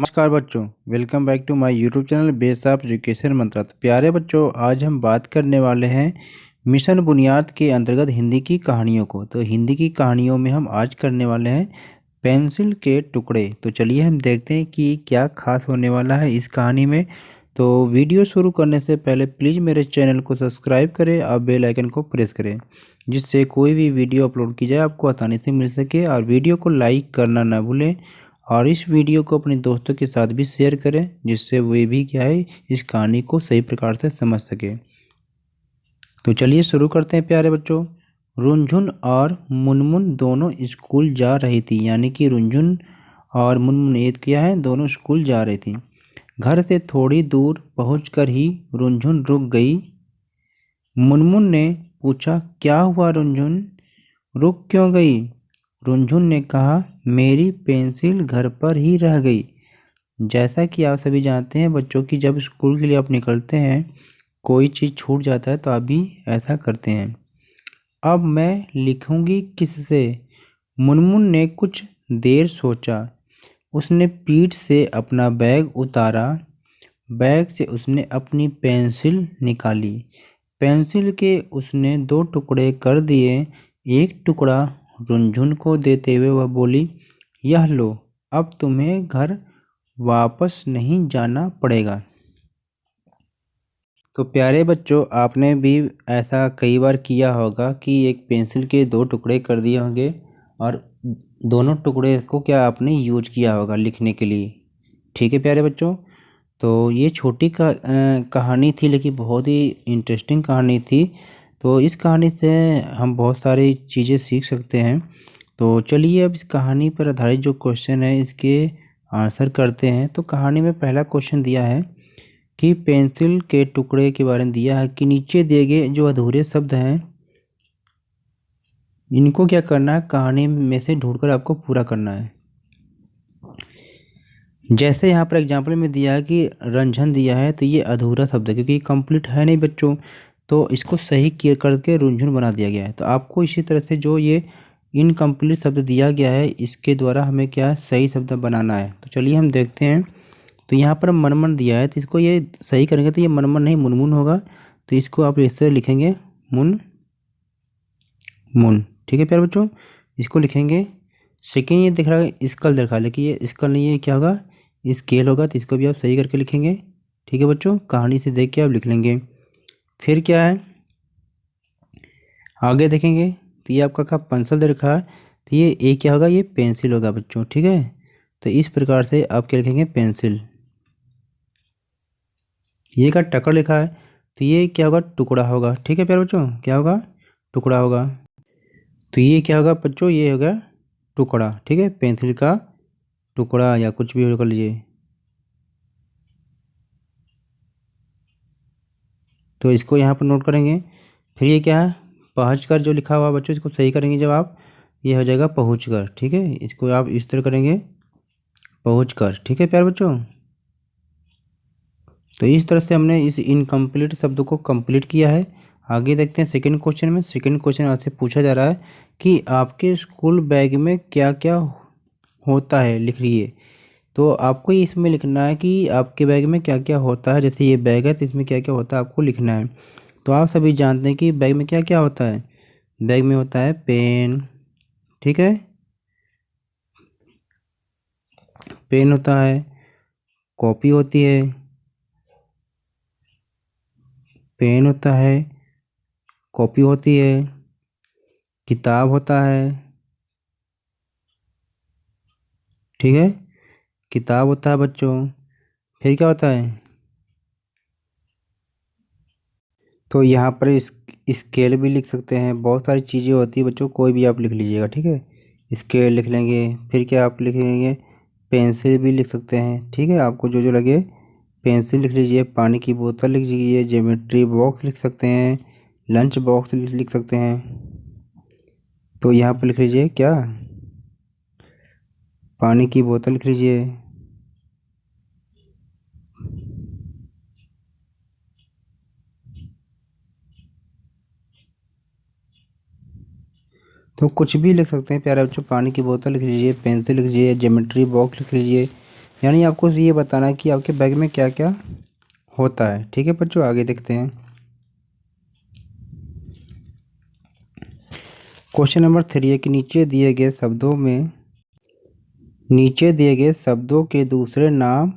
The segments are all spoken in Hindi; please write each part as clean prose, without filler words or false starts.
नमस्कार बच्चों, welcome back to my YouTube channel base of education mantra. तो प्यारे बच्चों, आज हम बात करने वाले हैं मिशन बुनियाद के अंतर्गत हिंदी की कहानियों को। तो हिंदी की कहानियों में हम आज करने वाले हैं पेंसिल के टुकड़े। तो चलिए हम देखते हैं कि क्या खास होने वाला है इस कहानी में। तो वीडियो शुरू करने से पहले प्लीज़ मेरे चैनल को सब्सक्राइब करें और बेल आइकन को प्रेस करें, जिससे कोई भी वीडियो अपलोड की जाए आपको आसानी से मिल सके। और वीडियो को लाइक करना ना भूलें और इस वीडियो को अपने दोस्तों के साथ भी शेयर करें, जिससे वे भी क्या है इस कहानी को सही प्रकार से समझ सके। तो चलिए शुरू करते हैं प्यारे बच्चों। रुनझुन और मुनमुन दोनों स्कूल जा रही थी, यानी कि रुनझुन और मुनमुन ये क्या है, दोनों स्कूल जा रही थी। घर से थोड़ी दूर पहुंचकर ही रुनझुन रुक गई। मुनमुन ने पूछा, क्या हुआ रुनझुन, रुक क्यों गई? रुनझुन ने कहा, मेरी पेंसिल घर पर ही रह गई। जैसा कि आप सभी जानते हैं बच्चों की जब स्कूल के लिए आप निकलते हैं, कोई चीज़ छूट जाता है तो आप भी ऐसा करते हैं। अब मैं लिखूंगी किससे? मुनमुन ने कुछ देर सोचा। उसने पीठ से अपना बैग उतारा। बैग से उसने अपनी पेंसिल निकाली। पेंसिल के उसने 2 टुकड़े कर दिए। एक टुकड़ा रुनझुन को देते हुए वह बोली, यह लो, अब तुम्हें घर वापस नहीं जाना पड़ेगा। तो प्यारे बच्चों, आपने भी ऐसा कई बार किया होगा कि एक पेंसिल के 2 टुकड़े कर दिए होंगे और दोनों टुकड़े को क्या आपने यूज किया होगा लिखने के लिए। ठीक है प्यारे बच्चों, तो ये छोटी कहानी थी लेकिन बहुत ही इंटरेस्टिंग कहानी थी। तो इस कहानी से हम बहुत सारी चीज़ें सीख सकते हैं। तो चलिए अब इस कहानी पर आधारित जो क्वेश्चन है इसके आंसर करते हैं। तो कहानी में पहला क्वेश्चन दिया है कि पेंसिल के टुकड़े के बारे में दिया है कि नीचे दिए गए जो अधूरे शब्द हैं इनको क्या करना है, कहानी में से ढूंढकर आपको पूरा करना है। जैसे यहाँ पर एग्जाम्पल में दिया है कि रंझन दिया है, तो ये अधूरा शब्द है क्योंकि कंप्लीट है नहीं बच्चों, तो इसको सही किया करके रुनझुन बना दिया गया है। तो आपको इसी तरह से जो ये इनकम्प्लीट शब्द दिया गया है इसके द्वारा हमें क्या सही शब्द बनाना है। तो चलिए हम देखते हैं। तो यहाँ पर मनमन दिया है, तो इसको ये सही करेंगे तो ये मनमन नहीं मुनमुन होगा। तो इसको आप इस तरह लिखेंगे, मुन मुन। ठीक है प्यारे बच्चों, इसको लिखेंगे। सेकेंड ये दिख रहा है स्कल दिखा, लेकिन ये स्कल नहीं है, क्या होगा स्केल होगा। तो इसको भी आप सही करके लिखेंगे। ठीक है बच्चों, कहानी से देख के आप लिख लेंगे। फिर क्या है आगे देखेंगे, तो ये आपका का पेंसिल दे रखा है, तो ये एक क्या होगा, ये पेंसिल होगा बच्चों। ठीक है, तो इस प्रकार से आप क्या लिखेंगे, पेंसिल। ये का टकड़ लिखा है, तो ये क्या होगा, टुकड़ा होगा। ठीक है प्यारे बच्चों, क्या होगा, टुकड़ा होगा। तो ये क्या होगा बच्चों, ये होगा टुकड़ा। ठीक है, पेंसिल का टुकड़ा या कुछ भी कर लीजिए। तो इसको यहाँ पर नोट करेंगे। फिर ये क्या है, पहुँच कर जो लिखा हुआ बच्चों इसको सही करेंगे जब आप, ये हो जाएगा पहुँच कर। ठीक है, इसको आप इस तरह करेंगे, पहुँच कर। ठीक है प्यारे बच्चों, तो इस तरह से हमने इस इनकम्प्लीट शब्द को कंप्लीट किया है। आगे देखते हैं सेकंड क्वेश्चन में। सेकंड क्वेश्चन आपसे पूछा जा रहा है कि आपके स्कूल बैग में क्या क्या होता है, लिख लीजिए। तो आपको इसमें लिखना है कि आपके बैग में क्या क्या होता है। जैसे ये बैग है तो इसमें क्या क्या होता है आपको लिखना है। तो आप सभी जानते हैं कि बैग में क्या क्या होता है। बैग में होता है पेन, ठीक है, पेन होता है, कॉपी होती है, पेन होता है, कॉपी होती है, किताब होता है। ठीक है, किताब होता है बच्चों। फिर क्या होता है, तो यहाँ पर इस स्केल भी लिख सकते हैं। बहुत सारी चीज़ें होती है बच्चों, कोई भी आप लिख लीजिएगा। ठीक है, स्केल लिख लेंगे। फिर क्या आप लिखेंगे, पेंसिल भी लिख सकते हैं। ठीक है, आपको जो जो लगे पेंसिल लिख लीजिए, पानी की बोतल लिख लीजिए, ज्योमेट्री बॉक्स लिख सकते हैं, लंच बॉक्स लिख सकते हैं। तो यहाँ पर लिख लीजिए क्या, पानी की बोतल लिख लीजिए। तो कुछ भी लिख सकते हैं प्यारे बच्चों, पानी की बोतल लिख लीजिए, पेंसिल लिख लीजिए, ज्योमेट्री बॉक्स लिख लीजिए, यानी आपको ये बताना है कि आपके बैग में क्या क्या होता है। ठीक है बच्चों, आगे देखते हैं। क्वेश्चन नंबर 3 है कि नीचे दिए गए शब्दों के दूसरे नाम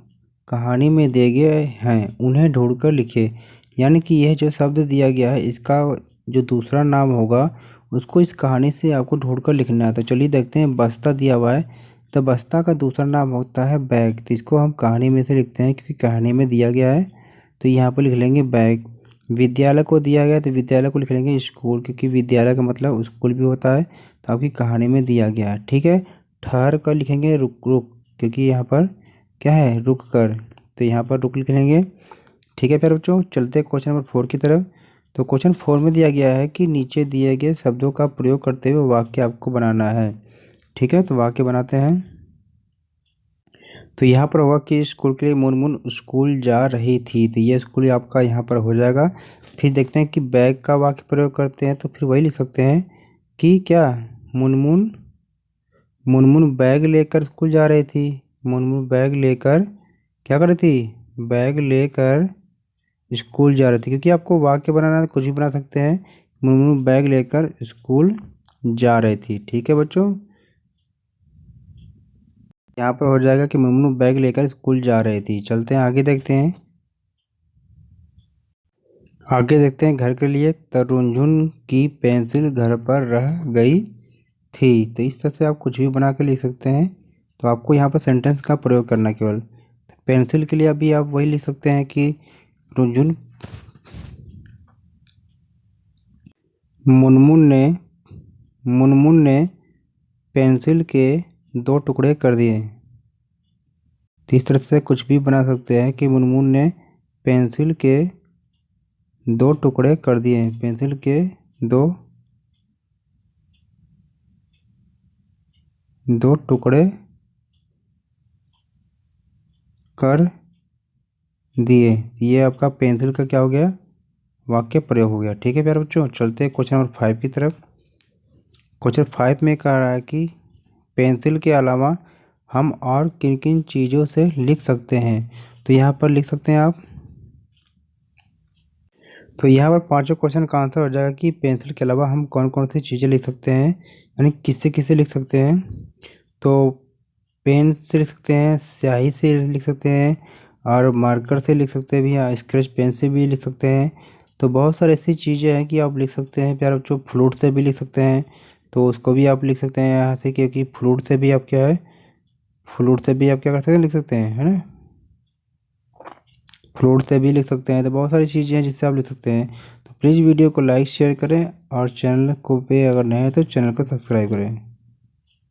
कहानी में दिए गए हैं, उन्हें ढूंढकर लिखिए। यानी कि यह जो शब्द दिया गया है, इसका जो दूसरा नाम होगा उसको इस कहानी से आपको ढूंढकर लिखना है। तो चलिए देखते हैं। बस्ता दिया हुआ है, तो बस्ता का दूसरा नाम होता है बैग। तो इसको हम कहानी में से लिखते हैं क्योंकि कहानी में दिया गया है, तो यहाँ पर लिख लेंगे बैग। विद्यालय को दिया गया तो विद्यालय को लिख लेंगे स्कूल, क्योंकि विद्यालय का मतलब स्कूल भी होता है। तो आपकी कहानी में दिया गया है। ठीक है। ठहर कर लिखेंगे रुक रुक, क्योंकि यहाँ पर क्या है, रुक कर, तो यहाँ पर रुक लिख लेंगे। ठीक है प्यारे बच्चों, चलते हैं क्वेश्चन नंबर 4 की तरफ। तो क्वेश्चन 4 में दिया गया है कि नीचे दिए गए शब्दों का प्रयोग करते हुए वाक्य आपको बनाना है। ठीक है, तो वाक्य बनाते हैं। तो यहाँ पर होगा कि स्कूल के लिए मुनमुन स्कूल जा रही थी, तो ये स्कूल आपका यहाँ पर हो जाएगा। फिर देखते हैं कि बैग का वाक्य प्रयोग करते हैं, तो फिर वही लिख सकते हैं कि क्या, मुनमुन मुनमुन बैग लेकर स्कूल जा रही थी। मुनमुन बैग लेकर क्या कर रही थी, बैग लेकर स्कूल जा रही थी। क्योंकि आपको वाक्य बनाना है, कुछ भी बना सकते हैं। मुनमुन बैग लेकर स्कूल जा रही थी। ठीक है बच्चों, यहाँ पर हो जाएगा कि मुनमुन बैग लेकर स्कूल जा रही थी। चलते हैं आगे देखते हैं। आगे देखते हैं घर के लिए। तरुणझुन की पेंसिल घर पर रह गई थी। तो इस तरह से आप कुछ भी बना के लिख सकते हैं। तो आपको यहाँ पर सेंटेंस का प्रयोग करना है केवल। पेंसिल के लिए अभी आप वही लिख सकते हैं कि रुनझुन मुनमुन ने पेंसिल के 2 टुकड़े कर दिए। तो इस तरह से कुछ भी बना सकते हैं कि मुनमुन ने पेंसिल के 2 टुकड़े कर दिए। पेंसिल के दो टुकड़े कर दिए। ये आपका पेंसिल का क्या हो गया, वाक्य प्रयोग हो गया। ठीक है प्यारे बच्चों, चलते हैं क्वेश्चन नंबर 5 की तरफ। क्वेश्चन 5 में कह रहा है कि पेंसिल के अलावा हम और किन किन चीज़ों से लिख सकते हैं। तो यहाँ पर लिख सकते हैं आप। तो यहाँ पर पांचों क्वेश्चन का आंसर हो जाएगा कि पेंसिल के अलावा हम कौन कौन सी चीज़ें लिख सकते हैं, यानी किससे किससे लिख सकते हैं। तो पेन से लिख सकते हैं, स्याही से लिख सकते हैं, और मार्कर से लिख सकते हैं भी, या स्केच पेन से भी लिख सकते हैं। तो बहुत सारी ऐसी चीज़ें हैं कि आप लिख सकते हैं प्यारे बच्चों। फ्लूट से भी लिख सकते हैं, तो उसको भी आप लिख सकते हैं यहाँ से, क्योंकि फ्लूट से भी आप क्या है, फ्लूट से भी आप क्या कर सकते हैं, लिख सकते हैं, है ना। फ्लूट से भी लिख सकते हैं। तो बहुत सारी चीज़ें हैं जिससे आप लिख सकते हैं। तो प्लीज़ वीडियो को लाइक शेयर करें, और चैनल को पे अगर नए हैं तो चैनल को सब्सक्राइब करें।